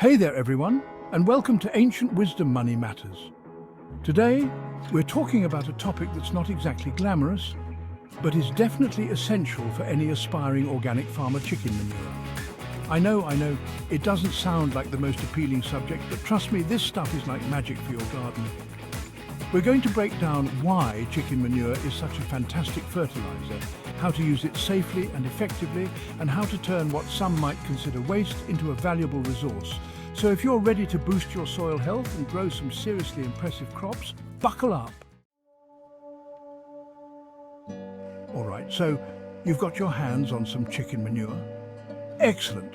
Hey there everyone, and welcome to Ancient Wisdom Money Matters. Today, we're talking about a topic that's not exactly glamorous, but is definitely essential for any aspiring organic farmer chicken manure. I know, it doesn't sound like the most appealing subject, but trust me, this stuff is like magic for your garden. We're going to break down why chicken manure is such a fantastic fertilizer, how to use it safely and effectively, and how to turn what some might consider waste into a valuable resource. So if you're ready to boost your soil health and grow some seriously impressive crops, buckle up. All right, so you've got your hands on some chicken manure. Excellent.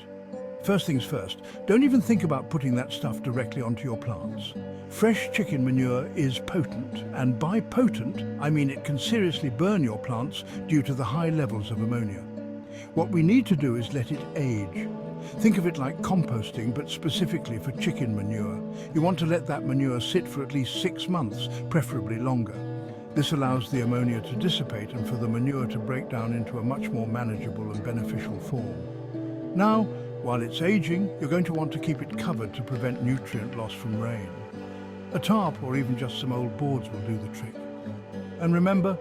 First things first, don't even think about putting that stuff directly onto your plants. Fresh chicken manure is potent, and by potent, I mean it can seriously burn your plants due to the high levels of ammonia. What we need to do is let it age. Think of it like composting, but specifically for chicken manure. You want to let that manure sit for at least 6 months, preferably longer. This allows the ammonia to dissipate and for the manure to break down into a much more manageable and beneficial form. Now, while it's aging, you're going to want to keep it covered to prevent nutrient loss from rain. A tarp or even just some old boards will do the trick. And remember,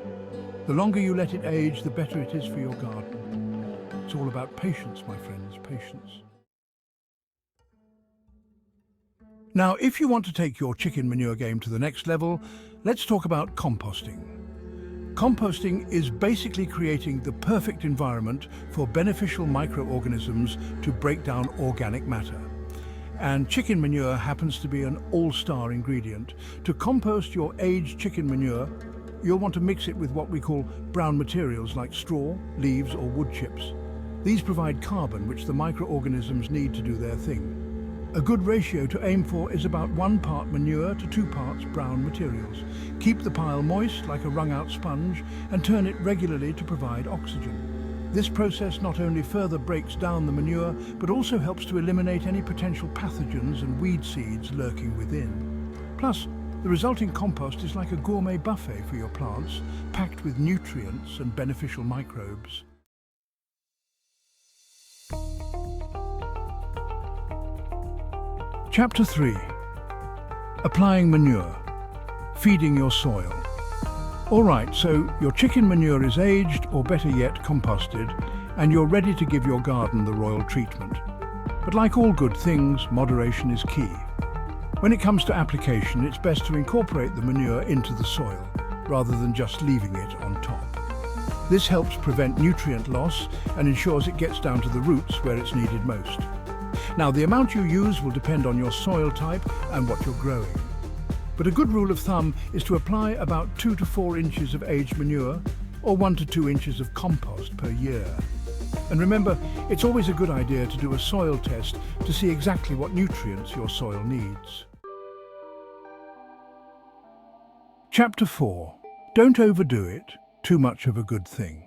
the longer you let it age, the better it is for your garden. It's all about patience, my friends, patience. Now, if you want to take your chicken manure game to the next level, let's talk about composting. Composting is basically creating the perfect environment for beneficial microorganisms to break down organic matter. And chicken manure happens to be an all-star ingredient. To compost your aged chicken manure, you'll want to mix it with what we call brown materials like straw, leaves or wood chips. These provide carbon, which the microorganisms need to do their thing. A good ratio to aim for is about 1 part manure to 2 parts brown materials. Keep the pile moist like a wrung-out sponge and turn it regularly to provide oxygen. This process not only further breaks down the manure, but also helps to eliminate any potential pathogens and weed seeds lurking within. Plus, the resulting compost is like a gourmet buffet for your plants, packed with nutrients and beneficial microbes. Chapter 3. Applying manure. Feeding your soil. Alright, so your chicken manure is aged, or better yet, composted, and you're ready to give your garden the royal treatment. But like all good things, moderation is key. When it comes to application, it's best to incorporate the manure into the soil, rather than just leaving it on top. This helps prevent nutrient loss and ensures it gets down to the roots where it's needed most. Now, the amount you use will depend on your soil type and what you're growing. But a good rule of thumb is to apply about 2 to 4 inches of aged manure or 1 to 2 inches of compost per year. And remember, it's always a good idea to do a soil test to see exactly what nutrients your soil needs. Chapter 4. Don't overdo it. Too much of a good thing.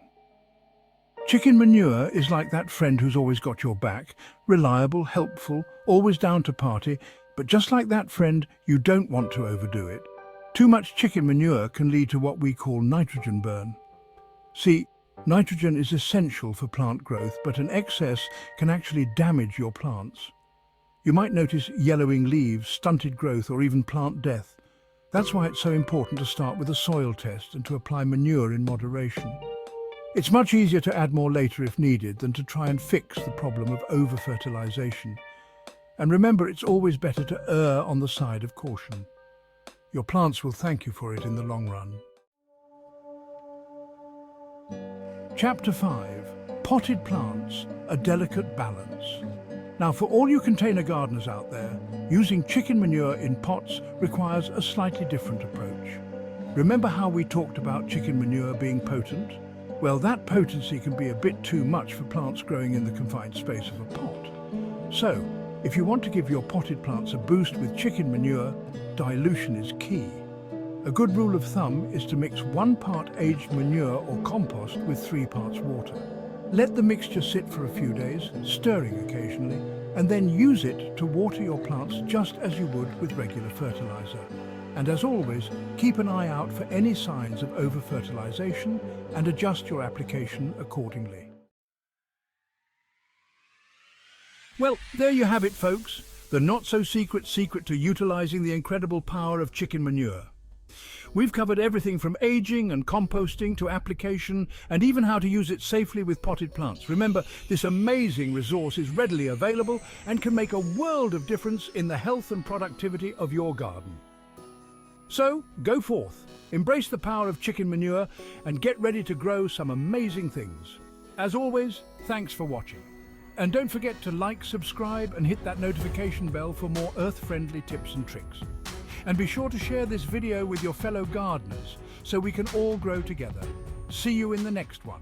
Chicken manure is like that friend who's always got your back, reliable, helpful, always down to party, but just like that friend, you don't want to overdo it. Too much chicken manure can lead to what we call nitrogen burn. See, nitrogen is essential for plant growth, but an excess can actually damage your plants. You might notice yellowing leaves, stunted growth, or even plant death. That's why it's so important to start with a soil test and to apply manure in moderation. It's much easier to add more later if needed than to try and fix the problem of over-fertilization. And remember, it's always better to err on the side of caution. Your plants will thank you for it in the long run. Chapter 5. Potted plants, a delicate balance. Now, for all you container gardeners out there, using chicken manure in pots requires a slightly different approach. Remember how we talked about chicken manure being potent? Well, that potency can be a bit too much for plants growing in the confined space of a pot. So, if you want to give your potted plants a boost with chicken manure, dilution is key. A good rule of thumb is to mix 1 part aged manure or compost with 3 parts water. Let the mixture sit for a few days, stirring occasionally, and then use it to water your plants just as you would with regular fertilizer. And as always, keep an eye out for any signs of over-fertilization and adjust your application accordingly. Well, there you have it, folks. the not-so-secret secret to utilizing the incredible power of chicken manure. We've covered everything from aging and composting to application, and even how to use it safely with potted plants. Remember, this amazing resource is readily available and can make a world of difference in the health and productivity of your garden. So, go forth, embrace the power of chicken manure, and get ready to grow some amazing things. As always, thanks for watching. And don't forget to like, subscribe, and hit that notification bell for more earth-friendly tips and tricks. And be sure to share this video with your fellow gardeners so we can all grow together. See you in the next one.